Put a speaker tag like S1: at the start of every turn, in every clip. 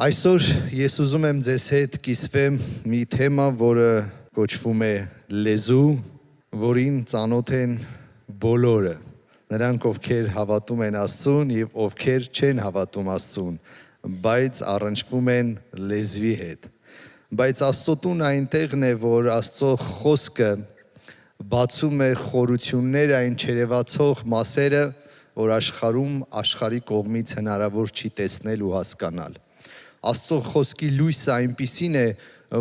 S1: Այսօր ես ուզում եմ ձեզ հետ կիսվեմ մի թեմա, որը կոչվում է լեզու, որին ծանոթ են բոլորը, նրանք ովքեր հավատում են Աստծուն եւ ովքեր չեն հավատում Աստծուն, բայց առնչվում են լեզվի հետ։ Բայց Աստծո տունը այնտեղն է, որ Աստծո խոսքը բացում է խորություններ այն չերևացող մասերը, որ աշխարհի կողմից հնարավոր չի տեսնել ու հասկանալ։ Աստծո խոսքի լույսը այնպիսին է,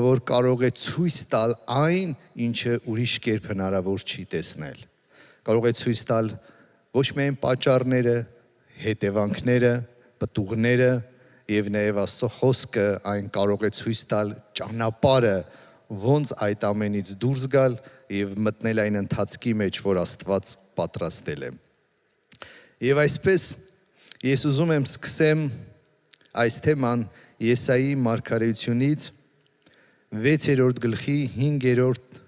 S1: որ կարող է ցույց տալ այն, ինչը ուրիշ կերպ հնարավոր չի տեսնել։ Կարող է ցույց տալ ոչ միայն պատճառները, հետևանքները, պտուղները, եւ նաեւ Աստծո խոսքը այն կարող է ցույց տալ ճանապարհը, ոնց այդ ամենից դուրս գալ եւ մտնել այն ընթացքի մեջ, որ Աստված պատրաստել է։ Եվ այսպես ես ուզում եմ սկսեմ այս թեման Եսայի մարգարեությունից 6-րդ գլխի 5-րդ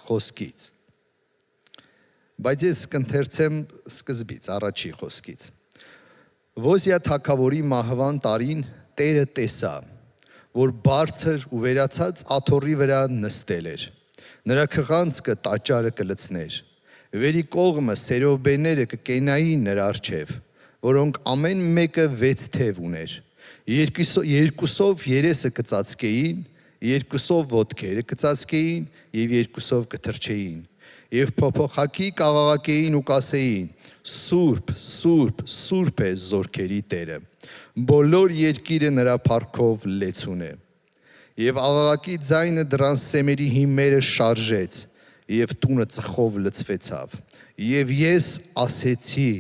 S1: խոսքից։ Բայց ես կընթերցեմ սկզբից, առաջի խոսքից։ Ոզիա թագավորի մահվան տարին Տերը տեսա, որ բարձր ու վերացած աթոռի վրա նստել էր։ Նրա քղանցքը տաճարը կլցներ։ Վերի կողմը սերովբեները կկենային նրա առջև, որոնք ամեն մեկը 6 թև ուներ։ Երկուսով երեսը կծածկեին, երկուսով ոտքերը կծածկեին եւ երկուսով կթրջեին։ Եվ փոփոխակի կաղաղակեին ու կասեին. Սուրբ, Սուրբ, Սուրբ է զորքերի Տերը։ Բոլոր երկիրը նրա փառքով լեցուն է։ Եվ աղաղակի ձայնը դրան սեմերի հիմերը շարժեց, եւ տունը ծխով լցվեցավ։ Եվ ես ասեցի.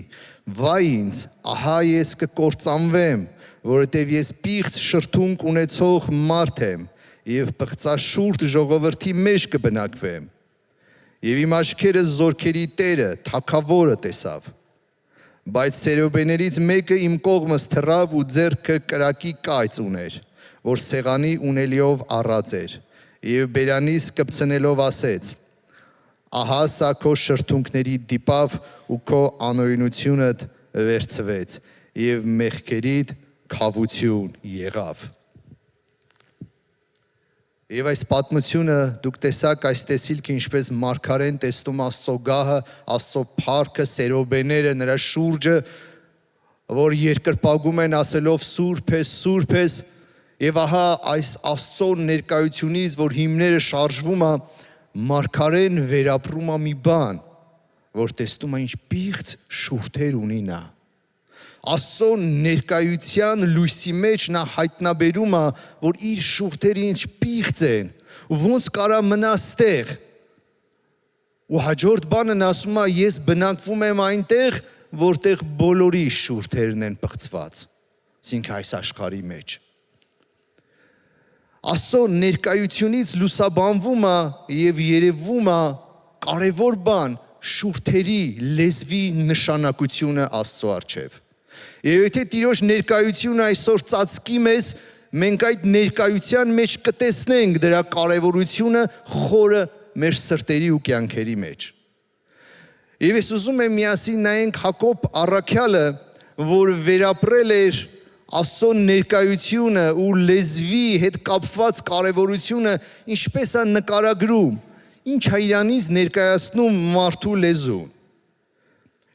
S1: վայ ինձ, ահա ես կկործանվեմ, որովհետև ես պիղծ շրթունք ունեցող մարդ եմ եւ պղծաշուրթ ժողովրդի մեջ կբնակվեմ։ Եվ իմ աչքերը զորքերի Տերը, Թագավորը տեսավ։ Բայց սերովբեներից մեկը իմ կողմս թռավ ու ձեռքը կրակի կայծ ուներ, որ սեղանի ունելիով առած էր, եւ բերանիս կպցնելով ասեց. ահա սա քո շրթունքների դիպավ ու քո անօրինությունդ վերցվեց եւ մեղքերիդ քավություն եղավ։ Եվ այս պատմությունը դուք տեսաք այս տեսիլքը ինչպես մարգարեն տեսնում Աստծո գահը, Աստծո փառքը, սերովբեները նրա շուրջը, որ երկրպագում են ասելով Սուրբ ես, Սուրբ ես, եւ ահա այս Աստծո ներկայությունից, որ հիմները շարժվում է, մարգարեն վերապրում է մի բան, որ տեսնում է ինչ պիղծ շուրթեր ունի նա։ Աստծո ներկայության լույսի մեջ նա հայտնաբերում է, որ իր շուրթերը ինչ պիղծ են, ու ոնց կարա մնա ստեղ։ Ու հաջորդ բանը նա ասում է, ես բնակվում եմ այնտեղ, որտեղ բոլորի շուրթերն են պղծված, այսինքն այս աշխարհի մեջ։ Աստծո ներկայությունից լուսաբանվում է եւ երևում է կարևոր բան շուրթերի լեզվի նշանակությունը Աստծո առջև։ Եվ եթե Տիրոջ ներկայությունը այսօր ծածկի մեզ, մենք այդ ներկայության մեջ կտեսնենք դրա կարևորությունը խորը մեր սրտերի ու կյանքերի մեջ։ Եվ ես ուզում եմ միասին նայենք Հակոբ առաքյալը, որ վերապրել էր Աստծո ներկայությունը ու լեզվի հետ կապված կարևորությունը ինչպես է նկարագրում, ինչ է իրանից ներկայացնում մարդու լեզուն։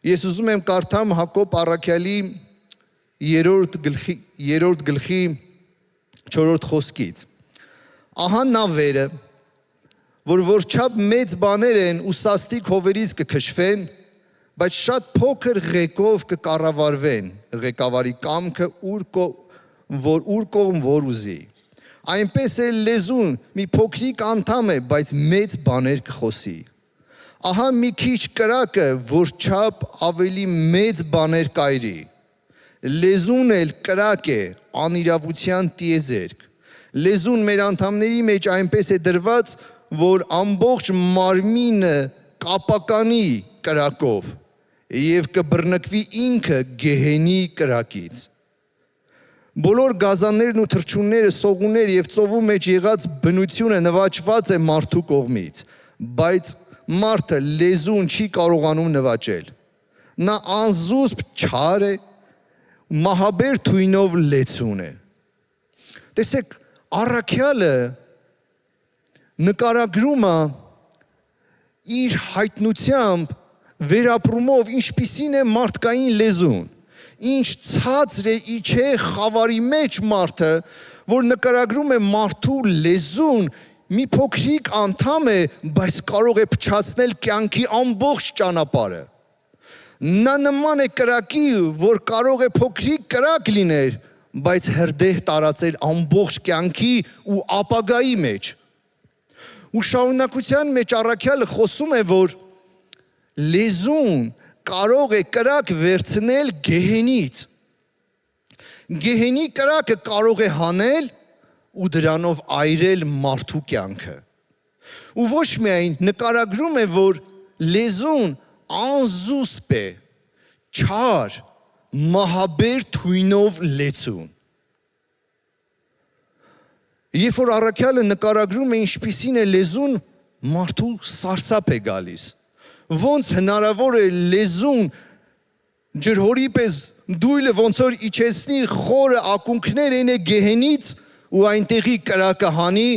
S1: Ես ուզում եմ կարդամ Հակոբ առաքյալի 3-րդ գլխի 4-րդ խոսքից։ Ահա նավերը, որ որչափ մեծ բաներ են ու սաստիկ հովերից կքշվեն, բայց շատ փոքր ղեկով կկառավարվեն, ղեկավարի կամքը ուր կողմ որ ուզի։ Այնպես էլ լեզուն մի փոքրիկ անդամ է, բայց մեծ բաներ կխոսի։ Ահա մի քիչ կրակը, որչափ ավելի մեծ բաներ կայրի։ Լեզուն էլ կրակ է, անիրավության տիեզերք։ Լեզուն մեր անդամների մեջ այնպես է դրված, որ ամբողջ մարմինը կապականի կրակով եւ կբռնկվի ինքը գեհենի կրակից։ Բոլոր գազաններն ու թռչունները, սողունները եւ ծովու մեջ եղած բնությունը նվաճված է մարդու կողմից, բայց մարդը լեզուն չի կարողանում նվաճել։ Նա անզուսպ չար է, մահաբեր թույնով լեցուն է։ Տեսեք, առաքյալը նկարագրում է իր հայտնությամբ վերապրումով ինչպիսին է մարդկային լեզուն, ինչ ցածր է իջե խավարի մեջ մարդը, որ նկարագրում է մարդու լեզուն, մի փոքրիկ անդամ է, բայց կարող է փչացնել կյանքի ամբողջ ճանապարհը։ Նա նման է կրակի, որ կարող է փոքրիկ կրակ լիներ, բայց հրդեհ տարածել ամբողջ կյանքի ու ապագայի մեջ։ Ու շարունակության մեջ առաքյալը խոսում է, որ լեզուն կարող է կրակ վերցնել գեհենից։ Գեհենի կրակը կարող է հանել ու դրանով այրել մարդու կյանքը։ Ու ոչ միայն նկարագրում է, որ լեզուն անզուսպ է, չար, մահաբեր թույնով լեցուն։ Երբ որ առաքյալը նկարագրում է ինչպիսին է լեզուն, մարդու սարսափ է գալիս։ Ոնց հնարավոր է լեզուն ջրհորի պես դույլը ոնց որ իջեցնի խորը ակունքներ են գեհենից ու այնտեղի կրակը հանի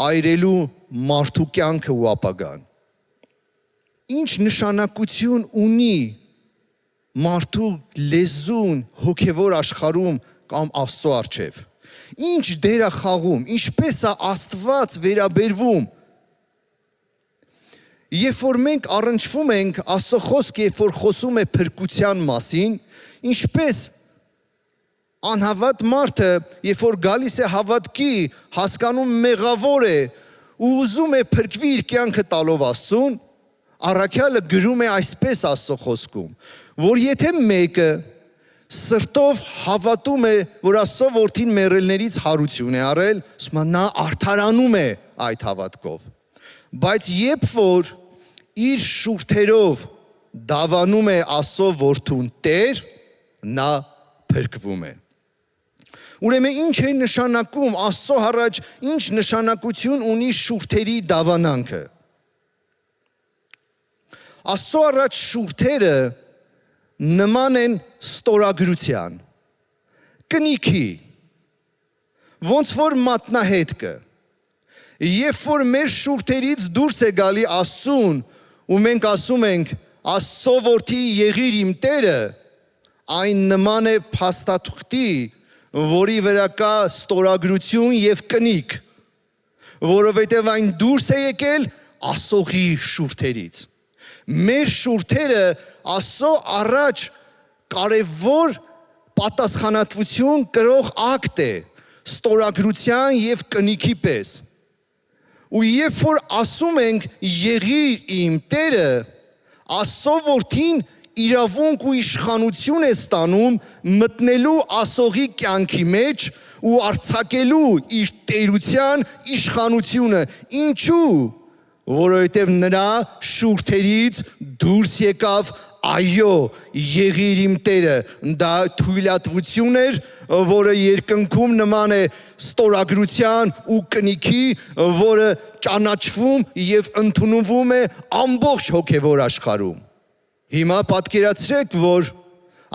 S1: այրելու մարդու կյանքը ու ապագան։ Ինչ նշանակություն ունի մարդու լեզուն հոգևոր աշխարհում կամ Աստծո առջև։ Ինչ դեր է խաղում, ինչպես է Աստված վերաբերվում։ Երբ որ մենք առնչվում ենք Աստծո խոսքը, երբ որ խոսում է փրկության մասին, ինչպես անհավատ մարդը, երբ որ գալիս է հավատքի, հասկանում մեղավոր է ու ուզում է փրկվի իր կյանքը տալով Աստծուն, առաքյալը գրում է այսպես Աստծո խոսքում, որ եթե մեկը սրտով հավատում է, որ Աստծո որդին մեռելներից հարություն է առել, ասում նա արդարանում է այդ հավատքով։ Բայց երբ որ իր շուրթերով դավանում է Աստծո որդուն Տեր, նա փրկվում է։ Ուրեմն ինչ է նշանակում Աստծո առաջ, ինչ նշանակություն ունի շուրթերի դավանանքը։ Աստծո առաջ շուրթերը նման են ստորագրության, կնիքի, ոնց որ մատնահետքը։ Երբ որ մեր շուրթերից դուրս է գալի Աստծուն ու մենք ասում ենք Աստծո որդի եղիր իմ Տերը, այն նման է փաստաթղթի, որի վրա կա ստորագրություն եւ կնիկ, որովհետեւ այն դուրս է եկել ասողի շուրթերից։ Մեր շուրթերը Աստծո առաջ կարևոր պատասխանատվություն կրող ակտ է, ստորագրության եւ կնիքի պես։ Ու երբ որ ասում ենք եղիր իմ Տերը, Աստծո որդին իրավունք ու իշխանություն է ստանում մտնելու ասողի կյանքի մեջ ու արձակելու իր տերության իշխանությունը։ Ինչու՞։ Որովհետև նրա շուրթերից դուրս եկավ այո, եղիր իմ Տերը, դա թույլատվություն էր, որը երկնքում նման է ստորագրության ու կնիքի, որը ճանաչվում եւ ընդունվում է ամբողջ հոգևոր աշխարհում։ Հիմա պատկերացրեք, որ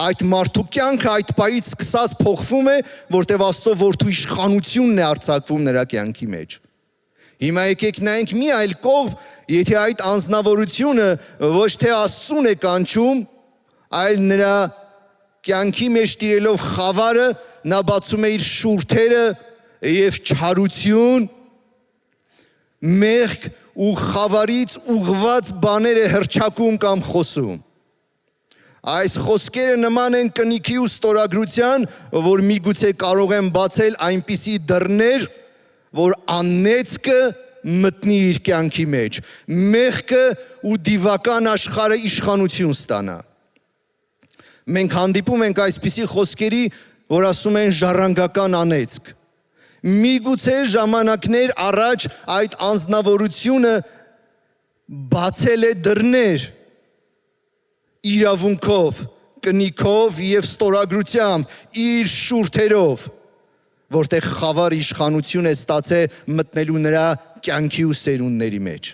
S1: այդ մարդու կյանքը այդ պահից սկսած փոխվում է, որտեղ Աստծո որդու իշխանությունն է արձակվում նրա կյանքի մեջ։ Հիմա եկեք նայենք մի այլ կողմ, եթե այդ անձնավորությունը ոչ թե Աստծուն է կանչում, այլ նրա կյանքի մեջ տիրելով խավարը, նա բացում է իր շուրթերը եւ չարություն, մեղք ու խավարից ուղված բաներ է հռչակում կամ խոսում։ Այս խոսքերը նման են կնիքի ու ստորագրության, որ միգուցե կարող են բացել այնպիսի դռներ, որ անեծքը մտնի իր կյանքի մեջ, մեղքը ու դիվական աշխարհը իշխանություն ստանա։ Մենք հանդիպում ենք այսպիսի խոսքերի, որ ասում են ժառանգական անեծք։ Միգուցե ժամանակներ առաջ այդ անձնավորությունը բացել է դռներ իրավունքով, կնիքով եւ ստորագրությամբ, իր շուրթերով, որտեղ խավար իշխանություն է ստացել մտնելու նրա կյանքի ու սերունդների մեջ։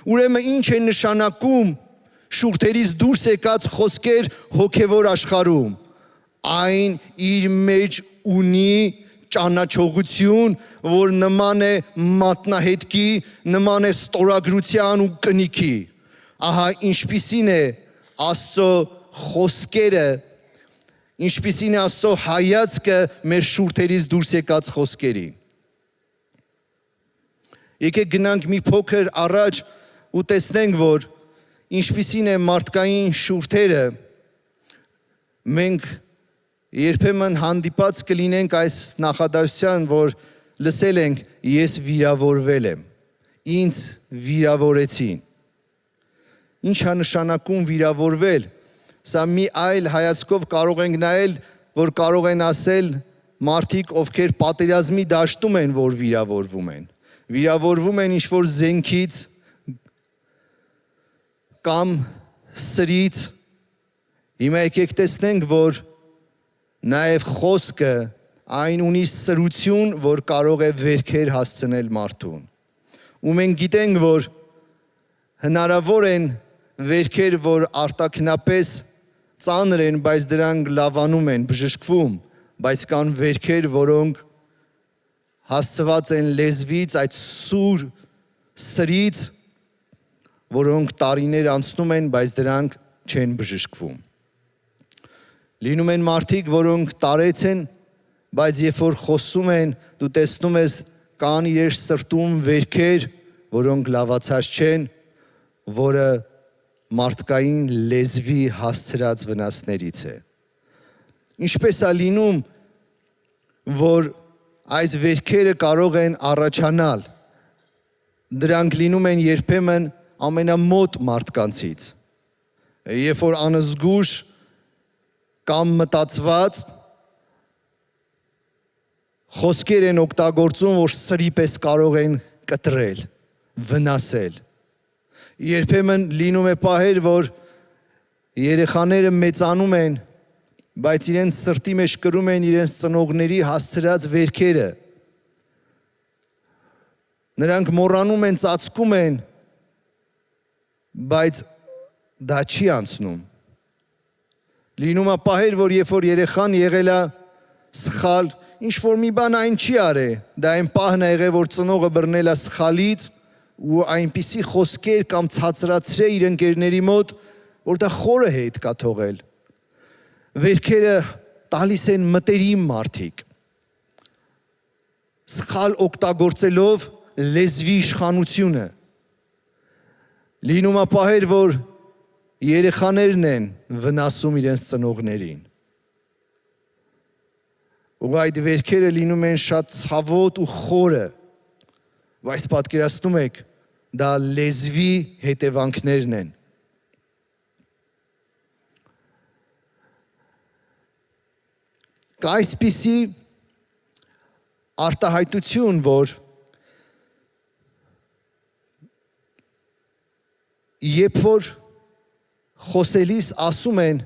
S1: Ուրեմն ինչ է նշանակում շուրթերից դուրս եկած խոսքեր հոգևոր աշխարհում։ Այն իր մեջ ունի ճանաչողություն, որ նման է մատնահետքի, նման է ստորագրության ու կնիքի։ Ահա ինչպիսին է Աստծո խոսքերը, ինչպիսին է Աստծո հայացքը մեր շուրթերից դուրս եկած խոսքերին։ Եկեք գնանք մի փոքր առաջ ու տեսնենք, որ ինչպիսին է մարդկային շուրթերը, մենք երբեմն հանդիպած կլինենք այս նախադասության, որ լսել ենք ես վիրավորվել եմ, ինձ վիրավորեցին։ Ինչ է նշանակում վիրավորվել։ Սա մի այլ հայացքով կարող ենք նայել, որ կարող են ասել մարդիկ, ովքեր պատերազմի դաշտում են, որ վիրավորվում են։ Վիրավորվում են ինչ-որ զենքից կամ սրից։ Հիմա եկեք տեսնենք, որ նաև խոսքը այն ունի սրություն, որ կարող է վերքեր հասցնել մարդուն։ Ու մենք գիտենք, որ հնարավոր են վերքեր, որ արտաքնապես ծանր են, բայց դրանք լավանում են, բժշկվում, բայց կան վերքեր, որոնք հասցված են լեզվից, այդ սուր սրից, որոնք տարիներ անցնում են, բայց դրանք չեն բժշկվում։ Լինում են մարդիկ, որոնք տարեց են, բայց երբ որ խոսում են, դու տեսնում ես կան իրեր սրտում վերքեր, որոնք լավացած չեն, որը մարդկային լեզվի հասցրած վնասներից է։ Ինչպես է լինում, որ այս վերքերը կարող են առաջանալ, դրանք լինում են երբեմն ամենամոտ մարդկանցից։ Երբ որ անզգուշ կամ մտածված խոսքեր են օգտագործում, որ սրի պես կարող են կտրել, վնասել։ Երբեմն լինում է պահեր, որ երեխաները մեծանում են, բայց իրենց սրտի մեջ կրում են իրենց ծնողների հասցրած վերքերը։ Նրանք մոռանում են, ծածկում են, բայց դա չի անցնում։ Լինում է պահեր, որ երբ որ երեխան եղել է սխալ, ինչ-որ մի բան այն չի արել, դա այն պահն է եղել, որ ծնողը բռնել է սխալից ու այնպիսի խոսքեր կամ ցածրացրել իր ընկերների մոտ, որ դա խորը հետ կա թողել։ Վերքերը տալիս են մտերիմ մարդիկ, սխալ օգտագործելով լեզվի իշխանությունը։ Լինում է պահեր, որ երեխաներն են վնասում իրենց ծնողներին։ Ու այդ վերքերը լինում են շատ ցավոտ ու խորը, բայց պատկերացնում եք, դա լեզվի հետևանքներն են։ Կա այսպիսի արտահայտություն, որ երբ որ խոսելիս ասում են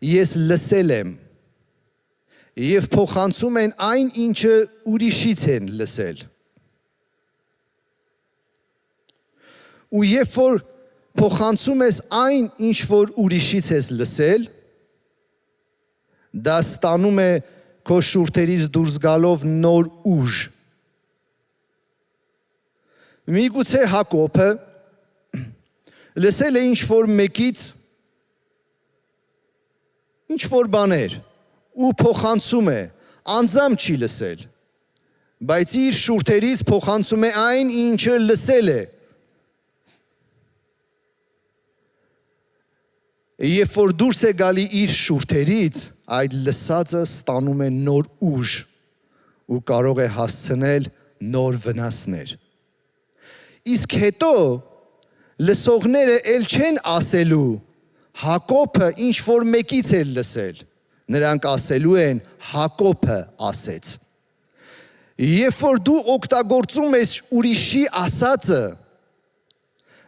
S1: ես լսել եմ եւ փոխանցում են այն, ինչը ուրիշից են լսել։ Ու երբ որ փոխանցում ես այն, ինչ որ ուրիշից ես լսել, դա ստանում է քո շուրթերից դուրս գալով նոր ուժ։ Միգուցե Հակոբը լսել է ինչ որ մեկից ինչ որ բաներ ու փոխանցում է, անձամբ չի լսել, բայց իր շուրթերից փոխանցում է այն, ինչը լսել է։ Երբ որ դուրս է գալի իր շուրթերից, այդ լսածը ստանում է նոր ուժ ու կարող է հասցնել նոր վնասներ։ Իսկ հետո լսողները էլ չեն ասելու Հակոբը ինչ որ մեկից է լսել, նրանք ասելու են Հակոբը ասեց։ Երբ որ դու օգտագործում ես ուրիշի ասածը,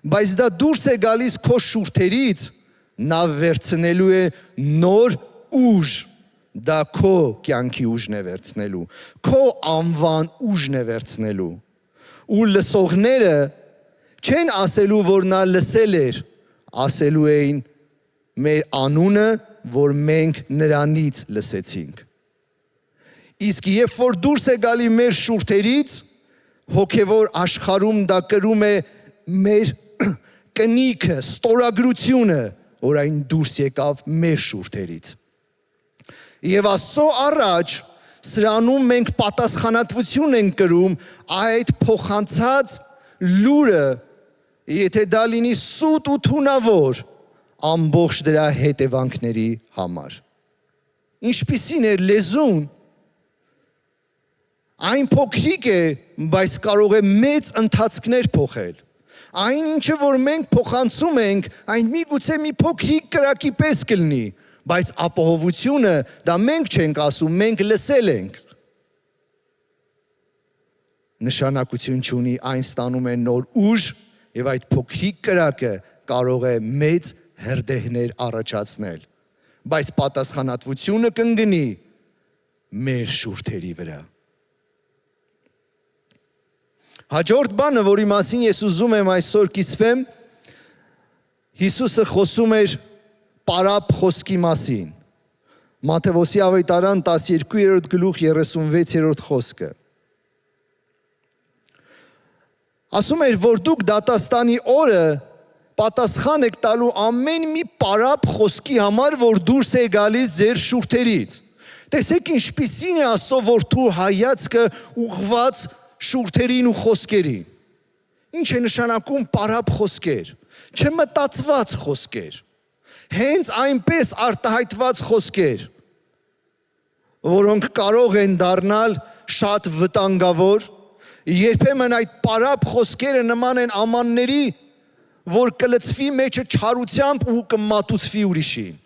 S1: բայց դա դուրս է գալիս քո շուրթերից, նա վերցնելու է նոր ուժ, դա քո կյանքի ուժն է վերցնելու, քո անվան ուժն է վերցնելու։ Ու լսողները չեն ասելու, որ նա լսել էր, ասելու էին մեր անունը, որ մենք նրանից լսեցինք։ Իսկ երբ որ դուրս է գալի մեր շուրթերից, հոգևոր աշխարհում դա կրում է մեր կնիքը, ստորագրությունը, որ այն դուրս եկավ մեր շուրթերից։ Եվ Աստծո առաջ սրանում մենք պատասխանատվություն ենք կրում այդ փոխանցած լուրը, եթե դա լինի սուտ ու թունավոր, ամբողջ դրա հետևանքների համար։ Ինչպիսին է լեզուն, այն փոքրիկ է, բայց կարող է մեծ ընթացքներ փոխել։ Այն ինչը որ մենք փոխանցում ենք, այն միգուցե մի փոքրիկ կրակի պես կլինի, բայց ապահովությունը դա մենք չենք ասում, մենք լսել ենք։ Նշանակություն չունի, այն ստանում է նոր ուժ, եւ այդ փոքրիկ կրակը կարող է մեծ հրդեհներ առաջացնել, բայց պատասխանատվությունը կընկնի մեր շուրթերի վրա։ Հաջորդ բանը, որի մասին ես ուզում եմ այսօր կիսվեմ, Հիսուսը խոսում էր պարապ խոսքի մասին։ Մատթեոսի ավետարան 12-րդ գլուխ 36-րդ խոսքը։ Ասում էր, որ դուք դատաստանի օրը պատասխան եք տալու ամեն մի պարապ խոսքի համար, որ դուրս է գալիս ձեր շուրթերից։ Տեսեք ինչպիսին է Աստծո որդու հայացքը ուղղված շուրթերին ու խոսքերին։ Ինչ է նշանակում պարապ խոսքեր, չմտածված խոսքեր, հենց այնպես արտահայտված խոսքեր, որոնք կարող են դառնալ շատ վտանգավոր, երբեմն այդ պարապ խոսքերը նման են ամանների, որ կլցվի մեջը չարությամբ ու կմատուցվի ուրիշին։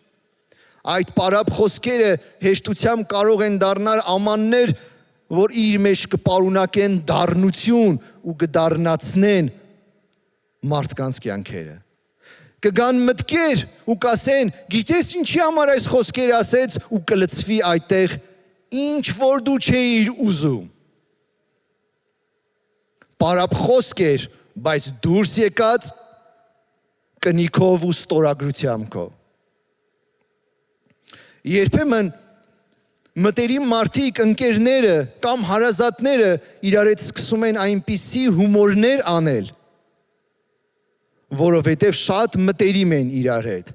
S1: Այդ պարապ խոսքերը հեշտությամբ կարող են դառնալ ամաններ, որ իր մեջ կպարունակեն դառնություն ու կդառնացնեն մարդկանց կյանքերը։ Կգան մտքեր ու կասեն, գիտես ինչի համար այս խոսքերը ասեց ու կլցվի այդտեղ ինչ որ դու չէիր ուզում։ Պարապ խոսքեր, բայց դուրս եկած կնիքով ու ստորագրությամբ։ Երբեմն մտերիմ մարդիկ, ընկերները կամ հարազատները իրար հետ սկսում են այնպիսի հումորներ անել, որովհետև շատ մտերիմ են իրար հետ,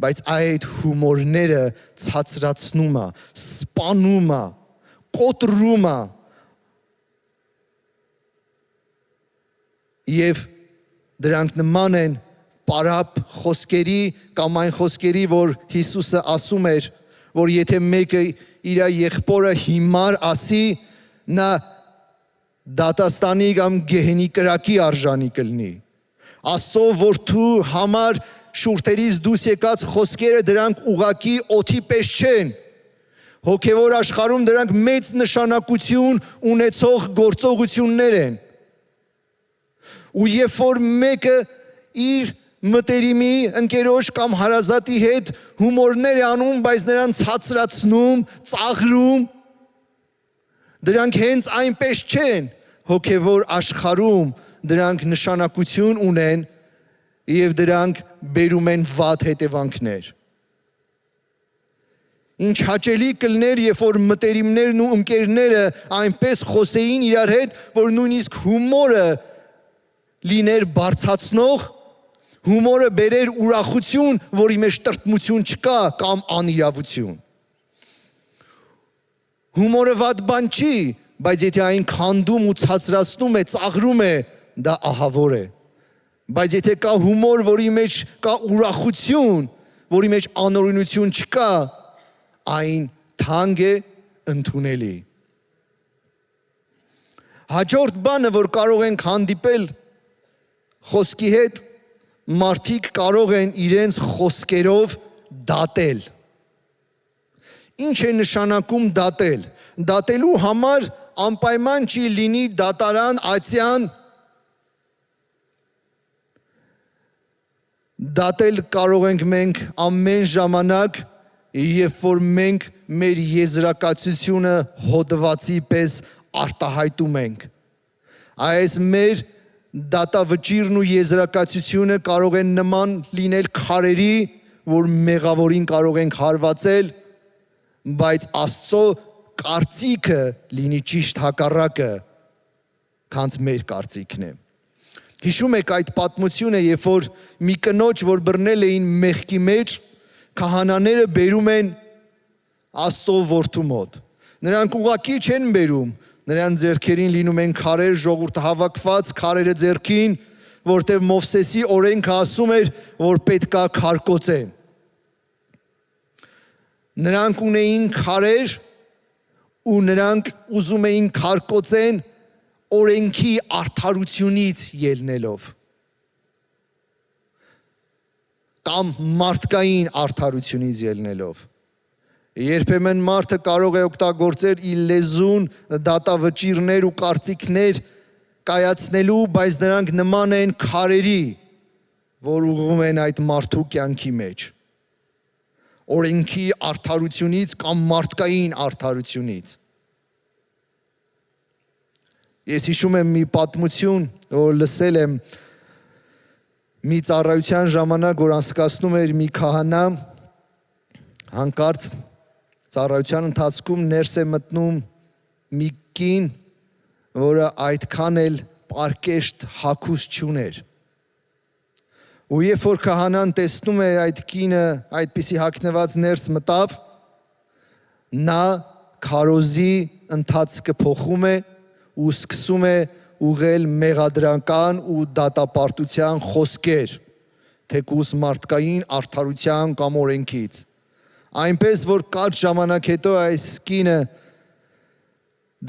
S1: բայց այդ հումորները ցածրացնում է, սպանում է, կոտրում է եւ դրանք նման են պարապ խոսքերի կամ այն խոսքերի, որ Հիսուսը ասում էր, որ եթե մեկը իր եղբորը հիմար ասի, նա դատաստանի կամ գեհենի կրակի արժանի կլինի։ Աստծո որդու համար շուրթերից դուրս եկած խոսքերը դրանք ուղակի օդի պես չեն։ Հոգևոր աշխարհում դրանք մեծ նշանակություն ունեցող գործողություններ են։ Ու երբ որ մեկը իր մտերիմի, ընկերոջ կամ հարազատի հետ հումորներ է անում, բայց նրան ցածրացնում, ծաղրում, դրանք հենց այնպես չեն, հոգևոր աշխարհում դրանք նշանակություն ունեն եւ դրանք բերում են վատ հետևանքներ։ Ինչ հաճելի կլներ, երբ որ մտերիմներն ու ընկերները այնպես խոսեին իրար հետ, որ նույնիսկ հումորը լիներ բարձրացնող, հումորը բերեր ուրախություն, որի մեջ տրտմություն չկա կամ անիրավություն։ Հումորը վատ բան չի, բայց եթե այն քանդում ու ցածրացնում է, ծաղրում է, դա ահավոր է։ Բայց եթե կա հումոր, որի մեջ կա ուրախություն, որի մեջ անօրինություն չկա, այն թանկ է, ընդունելի։ Հաջորդ բանը, որ կարող ենք հանդիպել խոսքի հետ, մարդիկ կարող են իրենց խոսքերով դատել։ Ինչ է նշանակում դատել։ Դատելու համար անպայման չի լինի դատարան, ացյան։ Դատել կարող ենք մենք ամեն ժամանակ, երբ որ մենք մեր եզրակացությունը հոդվածի պես արտահայտում ենք։ Այս մեր դատավճիրն ու եզրակացությունը կարող են նման լինել քարերի, որ մեղավորին կարող ենք հարվածել, բայց Աստծո կարծիքը լինի ճիշտ հակառակը, քան մեր կարծիքն է։ Հիշում եք այդ պատմությունը, երբ որ մի կնոջ, որ բռնել էին մեղքի մեջ, քահանաները բերում են Աստծո որդու մոտ։ Նրանք ուղղակի չեն բերում, նրանց ձեռքերին լինում են քարեր, ժողովուրդը հավաքված, քարերը ձեռքին, որտեղ Մովսեսի օրենքը ասում էր, որ պետք է քարկոծեն։ Նրանք ունեին քարեր ու նրանք ուզում էին քարկոծեն օրենքի արդարությունից ելնելով կամ մարդկային արդարությունից ելնելով։ Երբեմն մարդը կարող է օգտագործել իր լեզուն, դատավճիռներ ու կարծիքներ կայացնելու, բայց նրանք նման են քարերի, որ ուղղում են այդ մարդու կյանքի մեջ։ Օրենքի արդարությունից կամ մարդկային արդարությունից։ Ես հիշում եմ մի պատմություն, որ լսել եմ մի ծառայության ժամանակ, որ անցկացնում էր մի քահանա, հանկարծ ծառայության ընթացքում ներս է մտնում մի կին, որը այդքան էլ պարկեշտ հագուստ չուներ։ Ու երբ որ քահանան տեսնում է այդ կինը այդպիսի հագնված ներս մտավ, նա քարոզի ընթացքը փոխում է ու սկսում է ուղղել մեղադրական ու դատապարտության խոսքեր, թեկուզ մարդկային արդարության կամ օրենքից։ Այնպես որ կարճ ժամանակ հետո այս կինը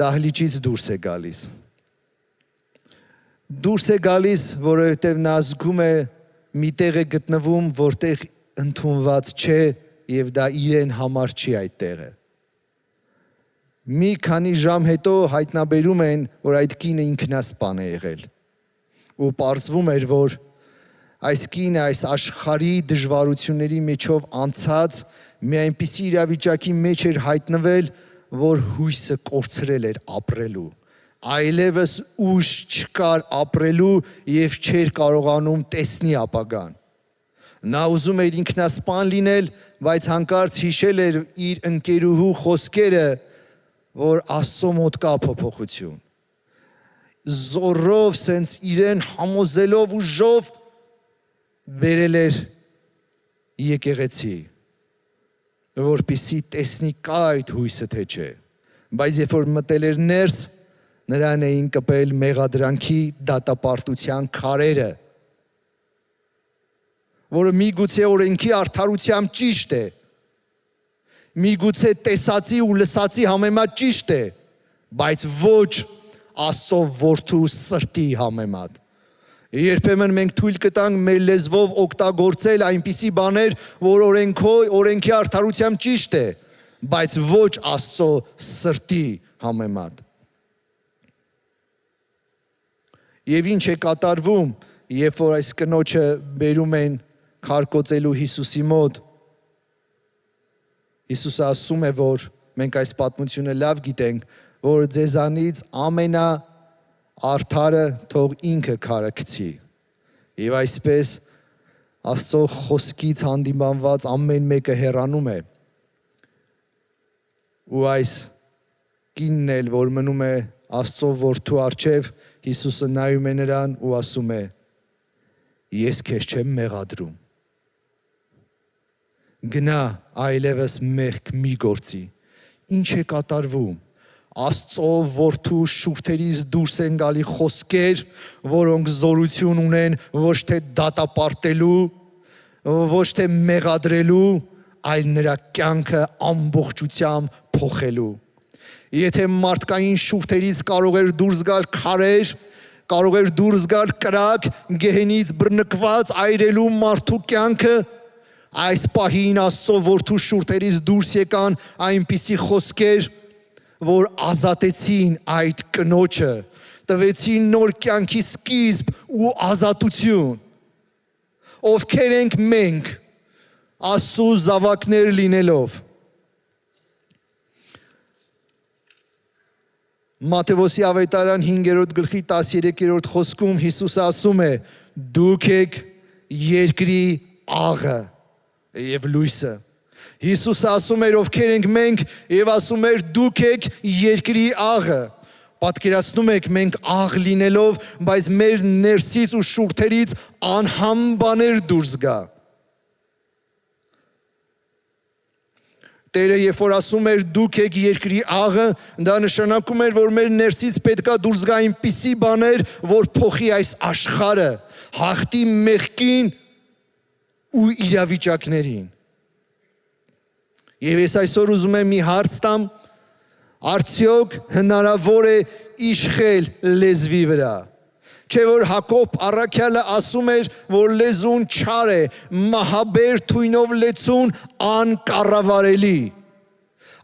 S1: դահլիճից դուրս է գալիս։ Դուրս է գալիս, որովհետև նա զգում է մի տեղ է գտնվում, որտեղ ընդունված չէ եւ դա իրեն համար չի այդ տեղը։ Մի քանի ժամ հետո հայտնաբերում են, որ այդ կինը ինքնասպան է եղել։ Ու պարզվում էր, որ այս կինը այս աշխարհի դժվարությունների միջով անցած մի այնպիսի իրավիճակի մեջ էր հայտնվել, որ հույսը կորցրել էր ապրելու։ Այլևս ուժ չկար ապրելու եւ չէր կարողանում տեսնի ապագան։ Նա ուզում էր ինքնասպան լինել, բայց հանկարծ հիշել էր իր ընկերուհու խոսքերը, որ Աստծո մոտ կա փոփոխություն։ Զորով սենց իրեն համոզելով ուժով բերել էր եկեղեցի, որպեսզի տեսնի կա այդ հույսը թե չէ։ Բայց երբ որ մտել էր ներս, նրան էին կպել մեղադրանքի դատապարտության քարերը, որը միգուցե օրենքի արդարությամբ ճիշտ է, միգուցե տեսածի ու լսածի համեմատ ճիշտ է, բայց ոչ Աստծո որդու սրտի համեմատ։ Երբեմն մենք թույլ կտանք մեր լեզվով օգտագործել այնպիսի բաներ, որ օրենքի արդարությամբ ճիշտ է, բայց ոչ Աստծո սրտի համեմատ։ Եվ ինչ է կատարվում, երբ որ այս կնոջը բերում են քարկոծելու Հիսուսի մոտ, Հիսուսը ասում է, որ մենք այս պատմությունը լավ գիտենք, որ ձեզանից ամենաարդարը թող ինքը քարը գցի։ Եվ այսպես Աստծո խոսքից հանդիմանված ամեն մեկը հեռանում է։ Ու այս կինն էլ, որ մնում է Աստծո որդու առջև, Հիսուսը նայում է նրան ու ասում է. ես քեզ չեմ մեղադրում։ Գնա այլևս մեղք մի գործի։ Ինչ է կատարվում։ Աստծո որդու շուրթերից դուրս են գալի խոսքեր, որոնք զորություն ունեն ոչ թե դատապարտելու, ոչ թե մեղադրելու, այլ նրա կյանքը ամբողջությամբ փոխելու։ Եթե մարդկային շուրթերից կարող էր դուրս գալ քարեր, կարող էր դուրս գալ կրակ, գեհենից բռնկված այրելու մարդու կյանքը, այս պահին Աստծո որդու շուրթերից դուրս եկան այնպիսի խոսքեր, որ ազատեցին այդ կնոջը, տվեցին նոր կյանքի սկիզբ ու ազատություն։ Ովքեր ենք մենք, Աստծո զավակներ լինելով։ Մատթեոս ավետարան 5-րդ գլխի 13-րդ խոսքում Հիսուսը ասում է. դուք եք երկրի աղը եւ լույսը։ Հիսուսը ասում էր ովքեր ենք մենք եւ ասում էր դուք եք երկրի աղը։ Պատկերացնում եք մենք աղ լինելով, բայց մեր ներսից ու շուրթերից անհամ բաներ դուրս գա։ Տերը երբ որ ասում էր դուք եք երկրի աղը, դա նշանակում էր, որ մեր ներսից պետքա դուրս գա այնպիսի բաներ, որ փոխի այս աշխարհը, հաղթի մեղքին ու իրավիճակներին։ Եվ ես այսօր ուզում եմ մի հարց տամ, արդյոք հնարավոր է իշխել լեզվի վրա։ Չէ որ Հակոբ առաքյալը ասում էր, որ լեզուն չար է, մահաբեր թույնով լեցուն անկառավարելի։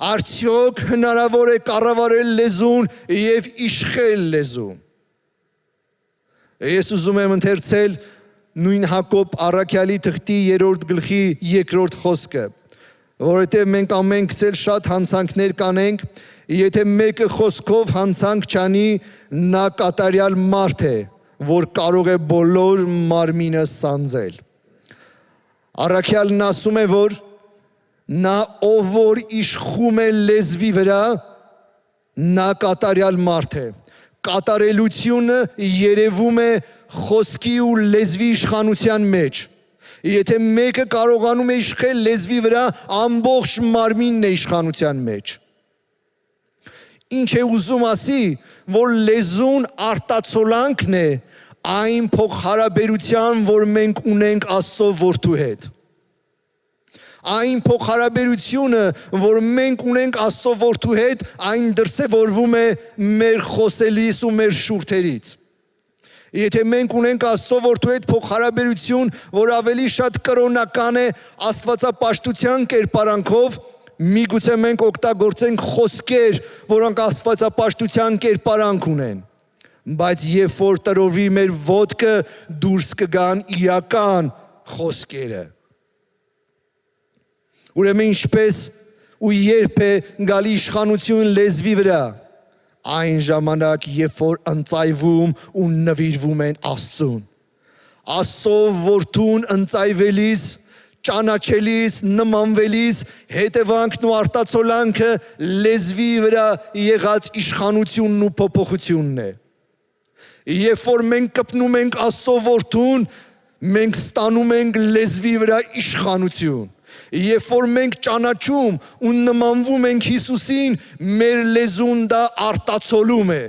S1: Արդյոք հնարավոր է կառավարել լեզուն եւ իշխել լեզուն։ Ես ուզում եմ ընթերցել նույն Հակոբ առաքյալի թղթի 3-րդ գլխի 2-րդ խոսքը, որովհետև մենք ամենքս էլ շատ հանցանքներ կանենք, եթե մեկը խոսքով հանցանք չանի, նա կատարյալ մարդ է, որ կարող է բոլոր մարմինը սանձել։ Առաքյալն ասում է, որ նա ով որ իշխում է լեզվի վրա, նա կատարյալ մարդ է։ Կատարելությունը երևում է խոսքի ու լեզվի իշխանության մեջ։ Եթե մեկը կարողանում է իշխել լեզվի վրա, ամբողջ մարմինն է իշխանության մեջ։ Ինչ է ուզում ասի, որ լեզուն արտացոլանքն է այն փոխհարաբերության, որ մենք ունենք Աստծո որդու հետ։ Այն փոխհարաբերությունը, որ մենք ունենք Աստծո որդու հետ, այն դրսևորվում է մեր խոսելիս ու մեր շուրթերից։ Եթե մենք ունենք Աստծո որդու հետ փոխհարաբերություն, որ ավելի շատ կրոնական է աստվածապաշտության կերպարանքով, միգուցե մենք օգտագործենք խոսքեր, որոնք աստվածապաշտության կերպարանք ունեն, բայց երբ որ տրովի մեր ոտքը, դուրս կգան իրական խոսքերը։ Ուրեմն ինչպես ու երբ է գալի իշխանություն լեզվի վրա, այն ժամանակ, երբ որ ընծայվում ու նվիրվում են Աստծուն։ Աստծո որդուն ընծայվելիս, ճանաչելիս, նմանվելիս, հետևանքն ու արտացոլանքը լեզվի վրա եղած իշխանությունն ու փոփոխությունն է։ Երբ որ մենք կպնում ենք Աստծո որդուն, մենք ստանում ենք լեզվի վրա իշխանություն։ Երբ որ մենք ճանաչում ու նմանվում ենք Հիսուսին, մեր լեզուն դա արտացոլում է։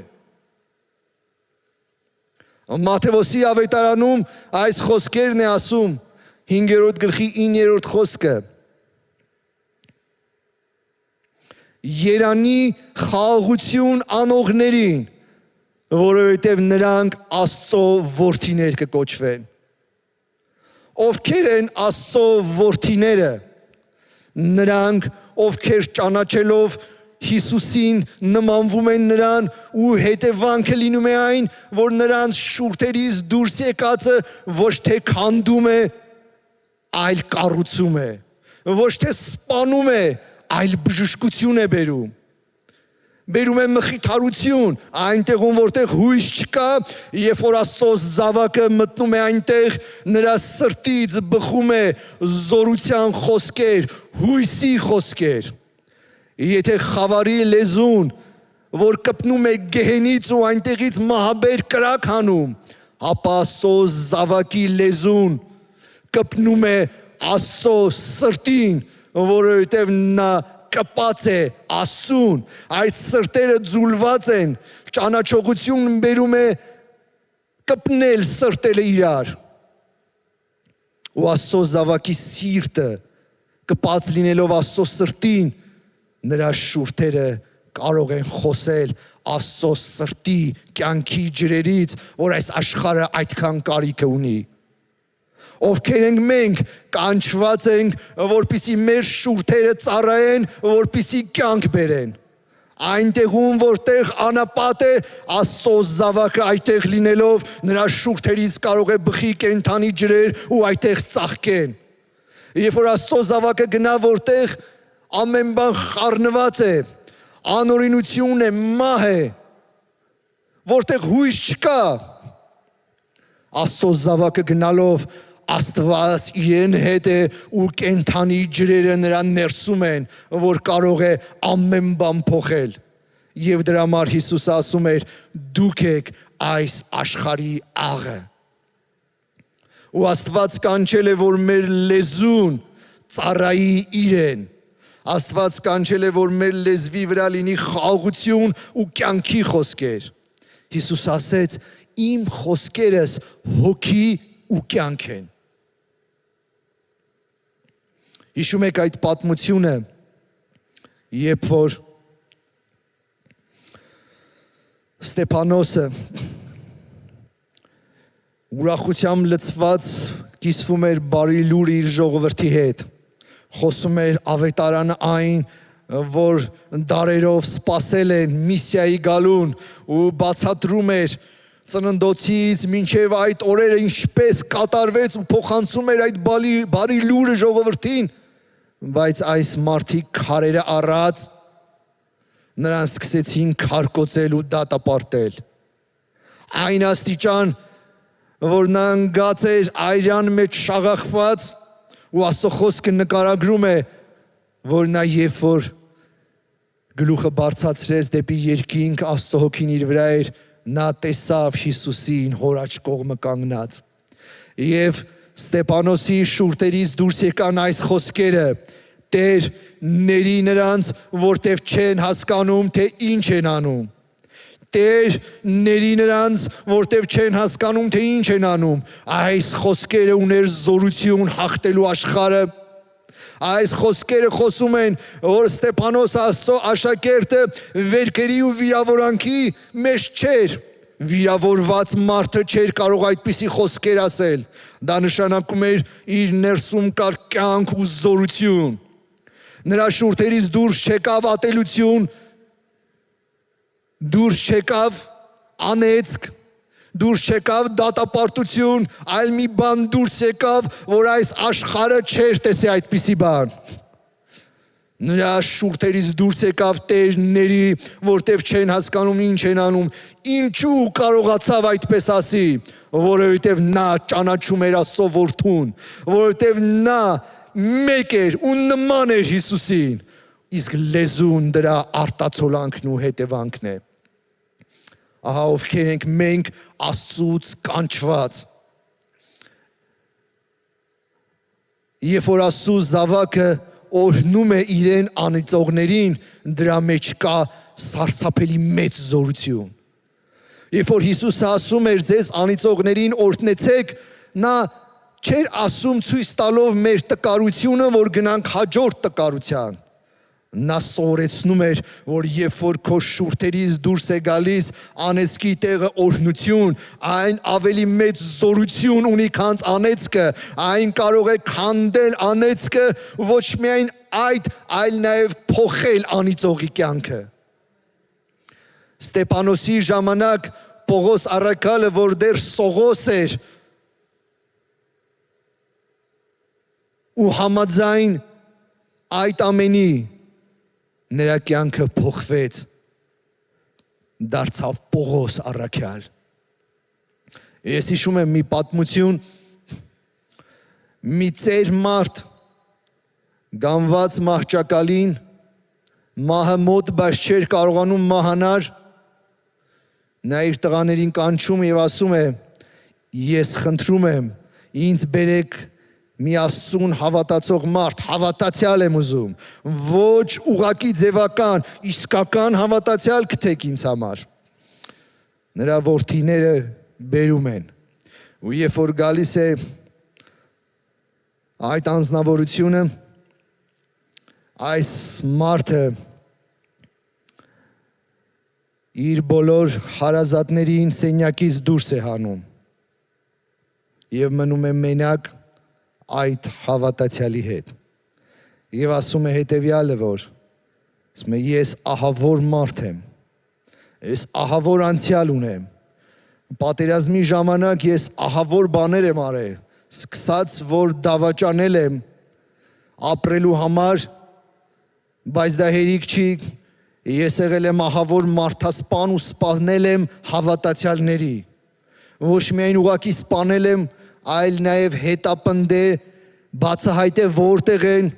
S1: Մատթեոսի ավետարանում այս խոսքերն է ասում 5-րդ գլխի 9-րդ խոսքը։ Երանի խաղաղություն անողներին, որովհետև նրանք Աստծո որդիներ կկոչվեն։ Ովքեր են Աստծո որդիները, նրանք, ովքեր ճանաչելով Հիսուսին նմանվում են նրան ու հետևանքը լինում է այն, որ նրանց շուրթերից դուրս եկածը ոչ թե քանդում է, այլ կառուցում է, ոչ թե սպանում է, այլ բժշկություն է բերում։ Բերում է մխիթարություն, այնտեղում որտեղ հույս չկա, երբ որ Աստծո զավակը մտնում է այնտեղ, նրա սրտից բխում է զորության խոսքեր, հույսի խոսքեր։ Եթե խավարի լեզուն, որ կպնում է գեհենից ու այնտեղից մահաբեր կրակ հանում, ապա Աստծո զավակի լեզուն կպնում է Աստծո սրտին, որովհետև նա կպած է Աստծուն, այդ սրտերը ձուլված են, ճանաչողություն բերում է կպնել սրտերը իրար։ Ու Աստծո զավակի սիրտը կպած լինելով Աստծո սրտին, նրա շուրթերը կարող են խոսել Աստծո սրտի կյանքի ջրերից, որ այս աշխարհը այդքան կարիք ունի։ Ովքեր ենք մենք, կանչված ենք, որպիսի մեր շուրթերը ծառայեն, որպիսի կյանք բերեն։ Այնտեղում, որտեղ անապատ է, Աստծո զավակը այդտեղ լինելով, նրա շուրթերից կարող է բխի կենդանի ջրեր ու այդտեղ ծաղկեն։ Երբ որ Աստծո զավակը գնա, որտեղ ամեն բան խառնված է, անօրինություն է, մահ է, որտեղ հույս չկա, Աստծո զավակը գնալով Աստված իրեն հետ է ու կենթանի ջրերը նրան ներսում են, որ կարող է ամեն բան փոխել։ Եվ դրա համար Հիսուսը ասում էր. դուք եք այս աշխարհի աղը։ Ու Աստված կանչել է, որ մեր լեզուն ծառայի իրեն։ Աստված կանչել է, որ մեր լեզվի վրա լինի խաղաղություն ու կյանքի խոսքեր։ Հիսուս ասեց. իմ խոսքերս հոգի ու կյանք են։ Հիշում եք այդ պատմությունը, երբ որ Ստեփանոսը ուրախությամբ լցված կիսվում էր բարի լուրը իր ժողովրդի հետ, խոսում էր ավետարանը այն, որ դարերով սպասել են միսիայի գալուն ու բացատրում էր ծննդոցից մինչև այդ օրերը ինչպես կատարվեց ու փոխանցում էր այդ բարի լուրը ժողովրդին, բայց այս մարդիկ քարերը առած նրան սկսեցին քարկոծել ու դատապարտել։ Այն աստիճան, որ նա ընկած էր այրան մեջ շաղախված ու Աստծո խոսքը նկարագրում է, որ նա երբ որ գլուխը բարձրացրեց դեպի երկինք, Աստծո հոգին իր վրա էր, նա տեսավ Հիսուսին հոր աջ կողմը կանգնած։ Եվ Ստեփանոսի շուրթերից դուրս եկան այս խոսքերը. Տեր, ների նրանց, որտև չեն հասկանում, թե ինչ են անում։ Տեր, ների նրանց, որտև չեն հասկանում, թե ինչ են անում։ Այս խոսքերը ուներ զորություն հաղթելու աշխարհը։ Այս խոսքերը խոսում են, որ Ստեփանոս Աստծո աշակերտը վերքերի ու վիրավորանքի մեջ չէր։ Վիրավորված մարդը չէր կարող այդպիսի խոսքեր ասել։ Դա նշանակում էր իր ներսում կար կյանք ու զորություն։ Նրա շուրթերից դուրս չեկավ ատելություն, դուրս չեկավ անեծք, դուրս չեկավ դատապարտություն, այլ մի բան դուրս եկավ, որ այս աշխարհը չէր տեսել այդպիսի բան։ Նրա շուրթերից դուրս եկավ տերների, որտև չեն հասկանում ինչ են անում։ Ինչու կարողացավ այդպես ասի, որովհետև նա ճանաչում էր Աստծո որդուն, որովհետև նա մեկ էր ու նման էր Հիսուսին, իսկ լեզուն դրա արտացոլանքն ու հետևանքն է։ Ահա ովքեր ենք մենք Աստծուց կանչված։ Երբ որ Աստծո զավակը օրհնում է իրեն անիծողներին, դրա մեջ կա սարսափելի մեծ զորություն։ Երբ որ Հիսուսը ասում էր ձեզ անիծողներին օրհնեցեք, նա չէր ասում ցույց տալով մեր տկարությունը, որ գնանք հաջորդ տկարության։ Նա սովորեցնում էր, որ երբ որ քո շուրթերից դուրս է գալիս անեծքի տեղը օրհնություն, այն ավելի մեծ զորություն ունի, քան անեծքը, այն կարող է քանդել անեծքը, ոչ միայն այդ, այլ նաև փոխել անիծողի կյանքը։ Ստեփանոսի ժամանակ Պողոս առաքյալը, որ դեռ Սողոս էր, ու համաձայն այդ ամենի նրա կյանքը փոխվեց, դարձավ Պողոս առաքյալ։ Ես հիշում եմ մի պատմություն, մի ծեր մարդ գանված մահճակալին, մահը մոտ բայց չէր կարողանում մահանար, նա իր տղաներին կանչում եւ ասում է. ես խնդրում եմ, ինձ բերեք մի Աստծուն հավատացող մարդ, հավատացյալ եմ ուզում, ոչ ուղակի ձևական, իսկական հավատացյալ գտեք ինձ համար։ Նրա որդիները բերում են, ու երբ որ գալիս է այդ անձնավորությունը, այս մարդը իր բոլոր հարազատներին սենյակից դուրս է հանում եւ մնում է մենակ այդ հավատացյալի հետ։ Եվ ասում է հետևյալը, որ ասում է ես ահավոր մարդ եմ, ես ահավոր անցյալ ունեմ, պատերազմի ժամանակ ես ահավոր բաներ եմ արել, սկսած որ դավաճանել եմ ապրելու համար, բայց դա հերիք չի, ես եղել եմ ահավոր մարդասպան ու սպանել եմ հավատացյալների, ոչ միայն ուղղակի սպանել եմ, այլ նաև հետապնդե, բացահայտե որտեղ են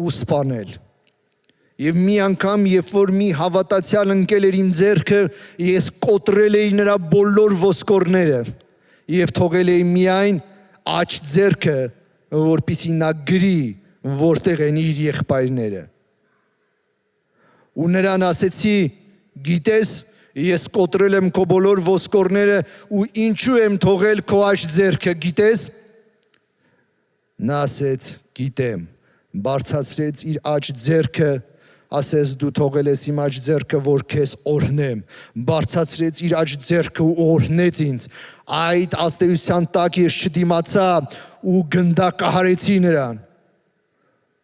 S1: ու սպանել։ Եվ մի անգամ, երբ որ մի հավատացյալ ընկել էր իմ ձեռքը, ես կոտրել էի նրա բոլոր ոսկորները և թողել էի միայն աջ ձեռքը, որպեսզի նա գրի, որտեղ են իր եղբայրները։ Ու նրան ասեցի, գիտես, ես կոտրել եմ քո բոլոր ոսկորները ու ինչու եմ թողել քո աջ ձեռքը, գիտես։ Նա ասեց, գիտեմ, բարձրացրեց իր աջ ձեռքը, ասես դու թողել ես իմ աջ ձեռքը, որ քեզ օրհնեմ, բարձրացրեց իր աջ ձեռքը ու օրհնեց ինձ, այդ ազդեցության տակ ես չդիմացա ու գնդակահարեցի նրան։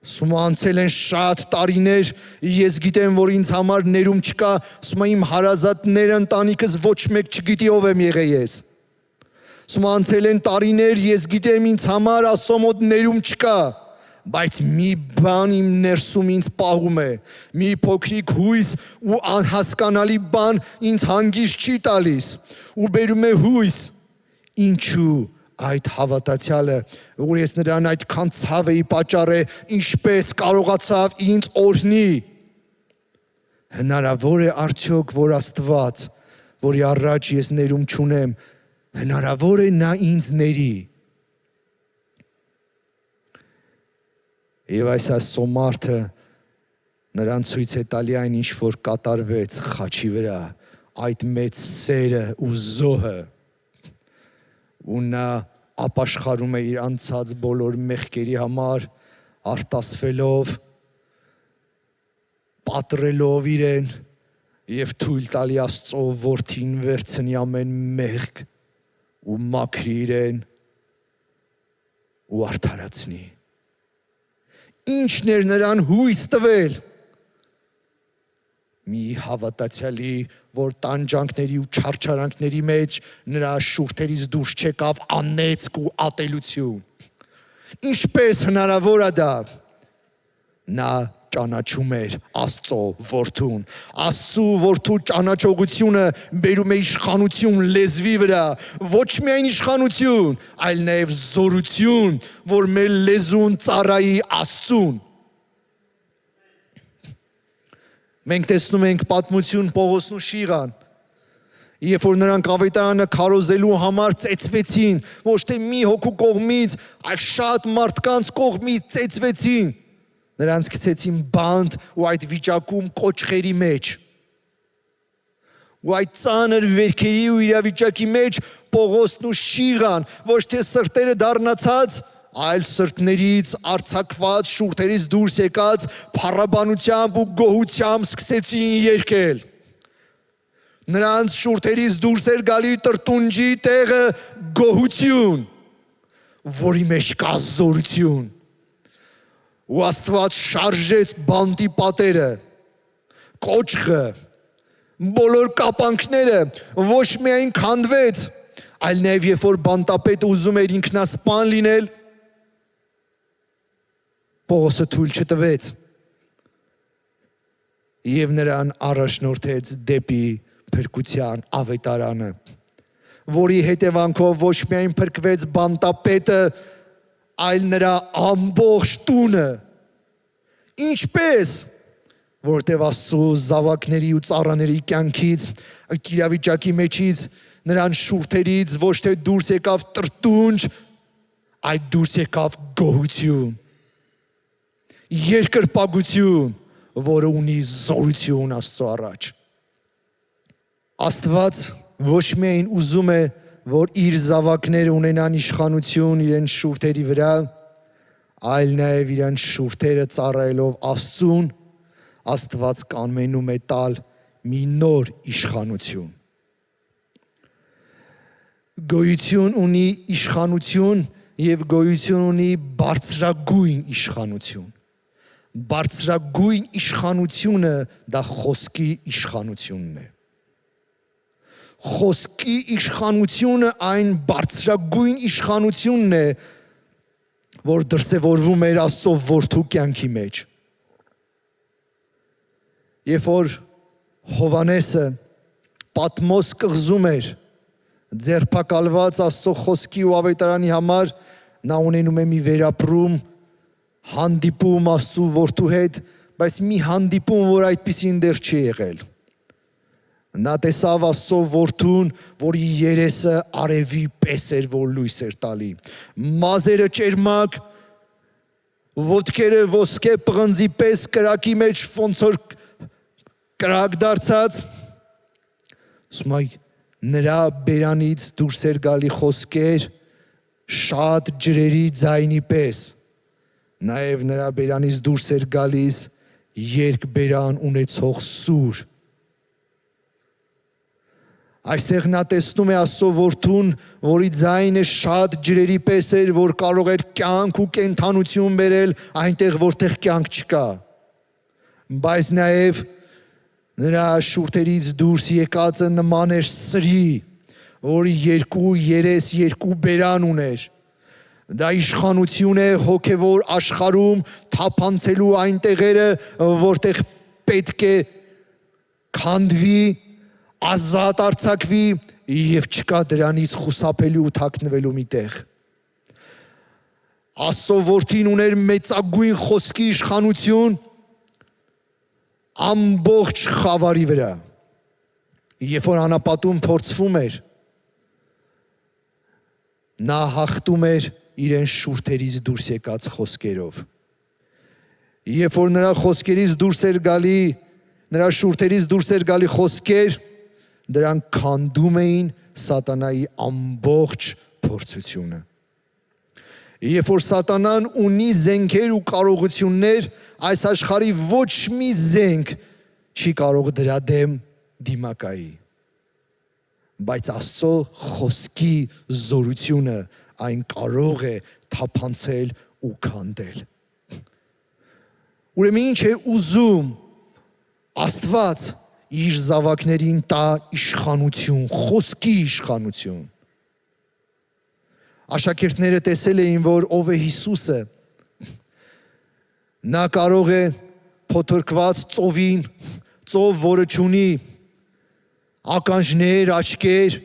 S1: Սումա անցել են շատ տարիներ, ես գիտեմ, որ ինձ համար ներում չկա, սումա իմ հարազատները, ընտանիքս ոչ մեկ չգիտի ով եմ եղել ես։ Սումա անցել են տարիներ, ես գիտեմ, ինձ համար Աստծո մոտ ներում չկա, բայց մի բան իմ ներսում ինձ պահում է, մի փոքրիկ հույս ու անհասկանալի բան ինձ հանգիստ չի տալիս ու բերում է հույս, ինչու այդ հավատացյալը, որ ես նրան այդքան ցավ էի պատճառել, ինչպես կարողացավ ինձ օրհնի։ Հնարավոր է արդյոք, որ Աստված, որի առաջ ես ներում չունեմ, հնարավոր է նա ինձ ների։ Եվ այս Աստծո մարդը նրան ցույց է տալի այն, ինչ որ կատարվեց խաչի վրա, այդ մեծ սերը ու զոհը, ու նա ապաշխարում է իր անցած բոլոր մեղքերի համար, արտասվելով, պատռելով իրեն և թույլ տալի Աստծո որդին վերցնի ամեն մեղք ու մաքրի իրեն ու արդարացնի։ Ինչն էր նրան հույս տվել։ Մի հավատացյալի, որ տանջանքների ու չարչարանքների մեջ նրա շուրթերից դուրս չեկավ անեծք ու ատելություն։ Ինչպես հնարավոր է դա։ Նա ճանաչում էր Աստծո որդուն։ Աստծո որդու ճանաչողությունը բերում է իշխանություն լեզվի վրա, ոչ միայն իշխանություն, այլ նաև զորություն, որ մեր լեզուն ծառայի Աստծուն։ Մենք տեսնում ենք պատմություն Պողոսն ու Շիղան, երբ որ նրանք ավետարանը քարոզելու համար ծեծվեցին, ոչ թե մի հոգու կողմից, այլ շատ մարդկանց կողմից ծեծվեցին։ Նրանց գցեցին բանտ ու այդ վիճակում կոճղերի մեջ։ Ու այդ ծանր վերքերի ու իրավիճակի մեջ Պողոսն ու Շիղան ոչ թե սրտերը դառնացած, այլ սրտներից արձակված, շուրթերից դուրս եկած փառաբանությամբ ու գոհությամբ սկսեցին երգել։ Նրանց շուրթերից դուրս էր գալի տրտունջի տեղը գոհություն, որի մեջ կա զորություն։ Ու Աստված շարժեց բանտի պատերը, կոճղը, բոլոր կապանքները, ոչ միայն քանդվեց, այլ նաև երբ որ բանտապետը ուզում էր ինքնասպան լինել, Պողոսը թույլ չտվեց և նրան առաջնորդեց դեպի փրկության ավետարանը, որի հետևանքով ոչ միայն փրկվեց բանտապետը, այլ նրա ամբողջ տունը։ Ինչպես, որտև Աստծո զավակների ու ծառաների կյանքից, այդ իրավիճակի մեջից, նրան շուրթերից ոչ թե դուրս եկավ տրտունջ, այլ դուրս եկավ գոհություն, երկրպագություն, որը ունի զորություն Աստծո առաջ։ Աստված ոչ միայն ուզում է, որ իր զավակները ունենան իշխանություն իրենց շուրթերի վրա, այլ նաև իրենց շուրթերը ծառայելով Աստծուն, Աստված կանմենում է տալ մի նոր իշխանություն։ Գոյություն ունի իշխանություն և գոյություն ունի բարձրագույն իշխանություն։ Բարձրագույն իշխանությունը դա խոսքի իշխանությունն է։ Խոսքի իշխանությունը այն բարձրագույն իշխանությունն է, որ դրսևորվում էր Աստծո որդու կյանքի մեջ։ Երբ որ Հովհաննեսը Պատմոս կղզում էր, ձերբակալված Աստծո խոսքի ու ավետարանի համար նա ունենում է մի վերապրում, հանդիպում Աստծո որդու հետ, բայց մի հանդիպում, որ այդպիսին դեռ չի եղել։ Նա տեսավ Աստծո որդուն, որի երեսը արևի պես էր, որ լույս էր տալի։ Մազերը ճերմակ, ոտքերը ոսկե պղնձի պես կրակի մեջ ոնց որ կրակ դարձած։ Սմայ նրա բերանից դուրս էր գալի խոսքեր շատ ջրերի ձայնի պես։ Նաև նրա բերանից դուրս էր գալիս երկբերան ունեցող սուր։ Այստեղ նա տեսնում է Աստծո որդուն, որի ձայնը շատ ջրերի պես էր, որ կարող էր կյանք ու կենդանություն բերել այնտեղ, որտեղ կյանք չկա։ Բայց նաև նրա շուրթերից դուրս եկածը նման էր սրի, որի երկու երես, երկու բերան ուներ։ Դա իշխանություն է հոգևոր աշխարհում թափանցելու այն տեղերը, որտեղ պետք է քանդվի, ազատ արձակվի եւ չկա դրանից խուսափելու ու թաքնվելու մի տեղ։ Աստծո որդին ուներ մեծագույն խոսքի իշխանություն ամբողջ խավարի վրա։ Երբ որ անապատում փորձվում էր, նա հաղթում էր իրեն շուրթերից դուրս եկած խոսքերով։ Երբ որ նրա խոսքերից դուրս էր գալի, նրա շուրթերից դուրս էր գալի խոսքեր, դրանք քանդում էին սատանայի ամբողջ փորձությունը։ Երբ որ սատանան ունի զենքեր ու կարողություններ, այս աշխարհի ոչ մի զենք չի կարող դրա դեմ դիմակայի։ Բայց Աստծո խոսքի զորությունը այն կարող է թափանցել ու քանդել։ Ուրեմն ինչ է ուզում Աստված իր զավակներին տա իշխանություն, խոսքի իշխանություն։ Աշակերտները տեսել էին, որ ով է Հիսուսը։ Նա կարող է փոթորկված ծովին, ծով, որը չունի ականջներ, աչքեր,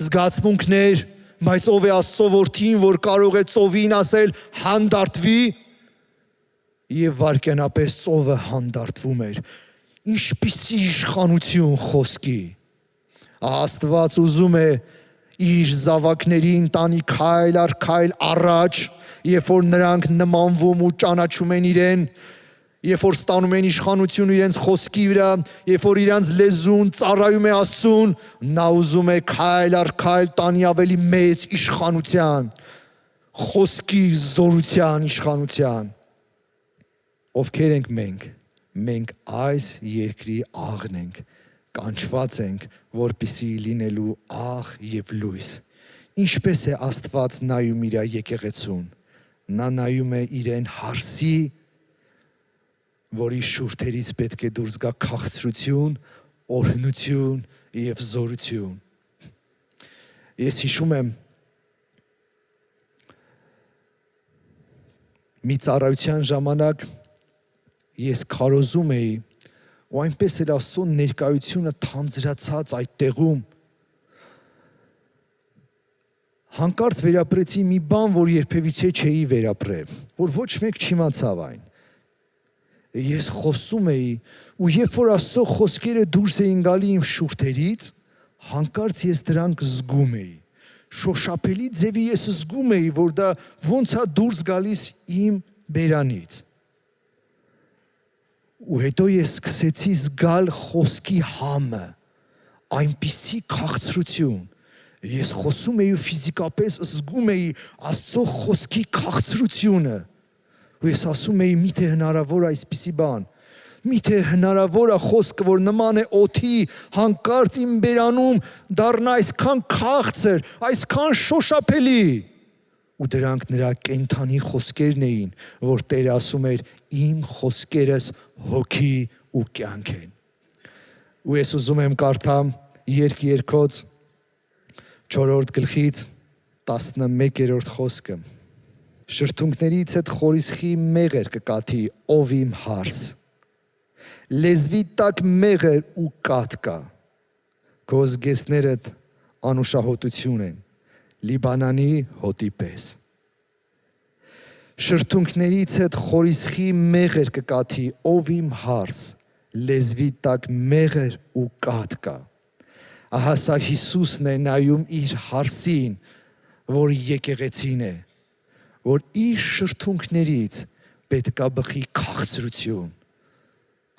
S1: զգացմունքներ, բայց ով է Աստծո որդին, որ կարող է ծովին ասել հանդարտվի, եւ վարքյանապես ծովը հանդարտվում էր։ Ինչպիսի իշխանություն խոսքի։ Աստված ուզում է իր զավակներին տանի քայլ առ քայլ առաջ, երբ որ նրանք նմանվում ու ճանաչում են իրեն, երբ որ ստանում են իշխանություն իրենց խոսքի վրա, երբ որ իրանց լեզուն ծառայում է Աստծուն, նա ուզում է քայլ առ քայլ տանի ավելի մեծ իշխանության, խոսքի զորության իշխանության։ Ովքեր ենք մենք։ Մենք այս երկրի աղն ենք, կանչված ենք, որպեսզի լինելու աղ եւ լույս։ Ինչպես է Աստված նայում իր եկեղեցուն։ Նա նայում է իրեն հարսի, որի շուրթերից պետք է դուրս գա քաղցրություն, օրհնություն եւ զորություն։ Ես հիշում եմ մի ծառայության ժամանակ ես քարոզում էի ու այնպես էր Աստծո ներկայությունը թանձրացած այդ տեղում։ Հանկարծ վերապրեցի մի բան, որ երբևիցե չէի վերապրել, որ ոչ մեկ չիմացավ այն։ Ես խոսում էի ու երբ որ Աստծո խոսքերը դուրս էին գալի իմ շուրթերից, հանկարծ ես դրանք զգում էի։ Շոշափելի ձևի ես զգում էի, որ դա ոնց է դուրս գալիս իմ բերանից։ Ու հետո ես սկսեցի զգալ խոսքի համը, այնպիսի քաղցրություն։ Ես խոսում էի ու ֆիզիկապես զգում էի Աստծո խոսքի քաղցրությունը։ Ու ես ասում էի՝ միթե հնարավոր այսպիսի բան։ Միթե հնարավոր է խոսքը, որ նման է օդի, հանկարծ իմ բերանում դառնա այսքան քաղցր, այսքան շոշափելի։ Ու դրանք նրա կենթանի խոսքերն էին, որ Տերը ասում էր իմ խոսքերս հոգի ու կյանք են։ Ու ես ուզում եմ կարդամ Երգ 4-րդ գլխից 11-րդ խոսքը։ Շրթունքներից հետ խորիսխի մեղր կկաթի, ով իմ հարս։ Լեզվի տակ մեղր ու կաթ կա, քո զգեստներդ անուշահոտություն են, Լիբանանի հոտի պես։ Շրթունքներից հետ խորիսխի մեղր կկաթի, ով իմ հարց, լեզվի տակ մեղր ու կաթ կա։ Ահա սա Հիսուսն է նայում իր հարսին, որ եկեղեցին է, որ իր շրթունքներից պետք է բխի քաղցրություն,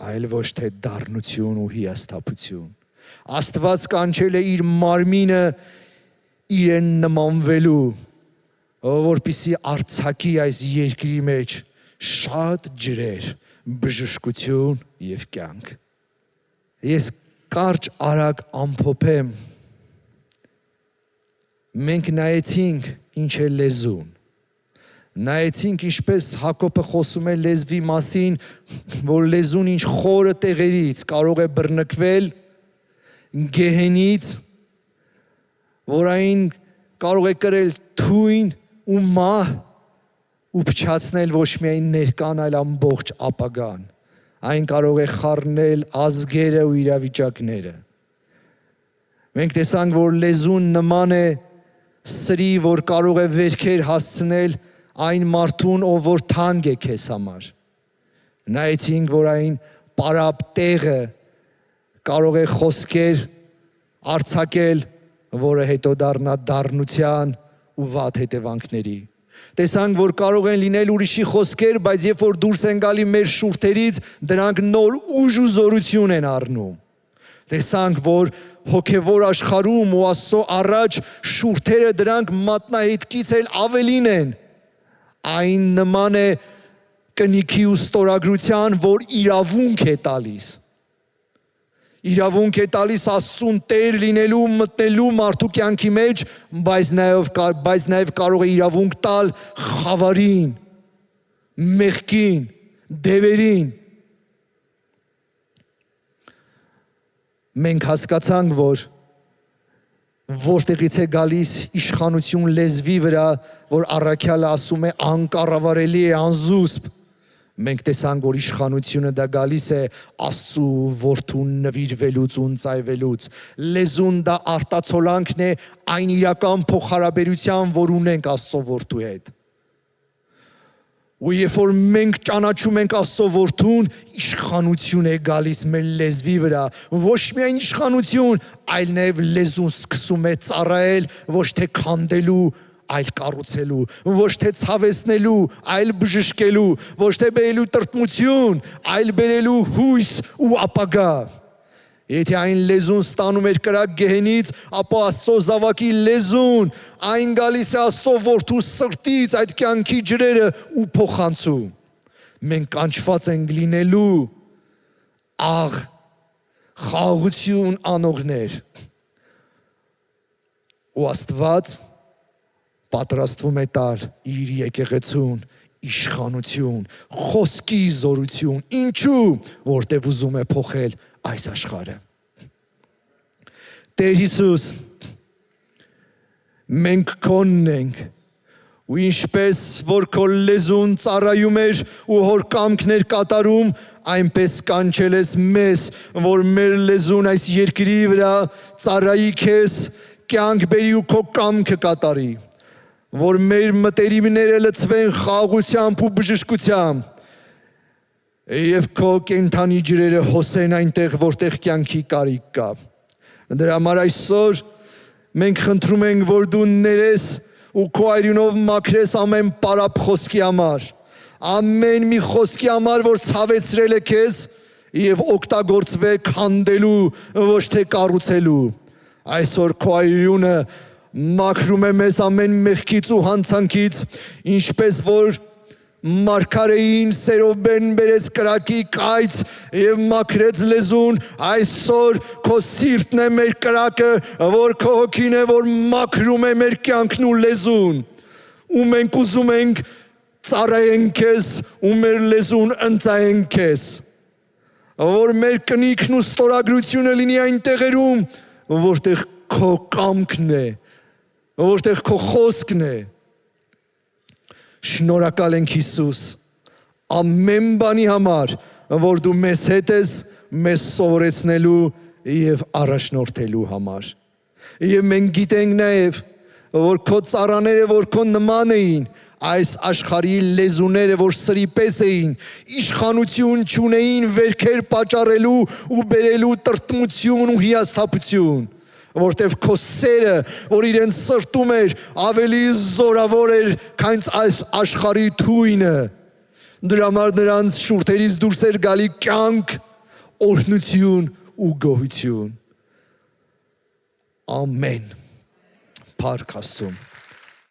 S1: այլ ոչ թե դառնություն ու հիասթափություն։ Աստված կանչել է իր մարմինը իրեն նմանվելու, որպեսզի արձակի այս երկրի մեջ շատ ջրեր, բժշկություն եւ կյանք։ Ես կարճ արագ ամփոփեմ։ Մենք նայեցինք ինչ է լեզուն։ Նայեցինք ինչպես Հակոբը խոսում է լեզվի մասին, որ լեզուն ինչ խորը տեղերից կարող է բռնկվել, գեհենից, որ այն կարող է կրել թույն ու մահ ու փչացնել ոչ միայն ներկան, այլ ամբողջ ապագան։ Այն կարող է խառնել ազգերը ու իրավիճակները։ Մենք տեսանք, որ լեզուն նման է սրի, որ կարող է վերքեր հասցնել այն մարդուն, ով որ թանկ է քեզ համար։ Նայեցինք, որ այն պարապ տեղը կարող է խոսքեր արձակել, որը հետո դառնա դառնության ու վատ հետևանքների։ Տեսանք, որ կարող են լինել ուրիշի խոսքեր, բայց երբ որ դուրս են գալի մեր շուրթերից, դրանք նոր ուժ ու զորություն են առնում։ Տեսանք, որ հոգևոր աշխարհում ու Աստծո առաջ շուրթերը դրանք մատնահետքից էլ ավելին են։ Այն նման է կնիքի ու ստորագրության, որ իրավունք է տալիս։ Իրավունք է տալիս Աստծուն Տեր լինելու, մտնելու մարդու կյանքի մեջ, բայց նաև կարող է իրավունք տալ խավարին, մեղքին, դևերին։ Մենք հասկացանք, որ որտեղից է գալիս իշխանություն լեզվի վրա, որ առաքյալը ասում է անկառավարելի է, անզուսպ։ Մենք տեսանք, որ իշխանությունը դա գալիս է Աստծու որդուն նվիրվելուց ու ընծայվելուց։ Լեզուն դա արտացոլանքն է այն իրական փոխհարաբերության, որ ունենք Աստծո որդու հետ։ Ու երբ որ մենք ճանաչում ենք Աստծո որդուն, իշխանություն է գալիս մեր լեզվի վրա, ոչ միայն իշխանություն, այլ նաև լեզուն սկսում է ծառայել ոչ թե քանդելու, այլ կառուցելու, ոչ թե ցավեցնելու, այլ բժշկելու, ոչ թե բերելու տրտմություն, այլ բերելու հույս ու ապագա։ Եթե այն լեզուն ստանում էր կրակ գեհենից, ապա Աստծո զավակի լեզուն, այն գալիս է Աստծո որդու սրտից այդ կյանքի ջրերը ու փոխանցում։ Մենք կանչված ենք լինելու աղ, խաղաղություն անողներ։ Ու Աստված պատրաստվում է տալ իր եկեղեցուն իշխանություն, խոսքի զորություն, ինչու, որտև ուզում է փոխել այս աշխարհը։ Տեր Հիսուս, մենք քոնն ենք, ու ինչպես որ քո լեզուն ծառայում էր ու հոր կամքներ կատարում, այնպես կանչել ես մեզ, որ մեր լեզուն այս երկրի վրա ծառայի քեզ, կյանք բերի ու քո կամքը կատարի, որ մեր մտերիմները լցվեն խաղաղությամբ ու բժշկությամբ, և քո կենդանի ջրերը հոսեն այնտեղ, որտեղ կյանքի կարիք կա։ Դրա համար այսօր մենք խնդրում ենք, որ դու ներես ու քո այրունով մաքրես ամեն պարապ խոսքի համար, ամեն մի խոսքի համար, որ ցավեցրել է քեզ և օգտագործվե քանդելու, ոչ թե կառուցելու։ Այսօր քո այրունը մաքրում է մեզ ամեն մեղքից ու հանցանքից, ինչպես որ մարգարեին սերովբեն բերեց կրակի կայծ և մաքրեց լեզուն, այսօր քո սիրտն է մեր կրակը, որ քո հոգին է, որ մաքրում է մեր կյանքն ու լեզուն, ու մենք ուզում ենք ծառայենք քեզ ու մեր լեզուն ընծայենք քեզ, որ մեր կնիքն ու ստորագրությունը լինի այն տեղերում, որտեղ քո կամքն է, որտեղ քո խոսքն է։ Շնորհակալ ենք Հիսուս ամեն բանի համար, որ դու մեզ հետ ես, մեզ սովորեցնելու և առաջնորդելու համար։ Եվ մենք գիտենք նաև, որ քո ծառաները, որ քո նման էին, այս աշխարհի լեզուները, որ սրի պես էին, իշխանություն չունեին վերքեր պատճառելու ու բերելու տրտմություն ու հիասթափություն, որտև քո սերը, որ իրեն սրտում էր, ավելի զորավոր էր, քան այս աշխարհի թույնը։ Դրա համար նրանց շուրթերից դուրս էր գալի կյանք, օրհնություն ու գոհություն։ Ամեն։ Փառք Աստծուն։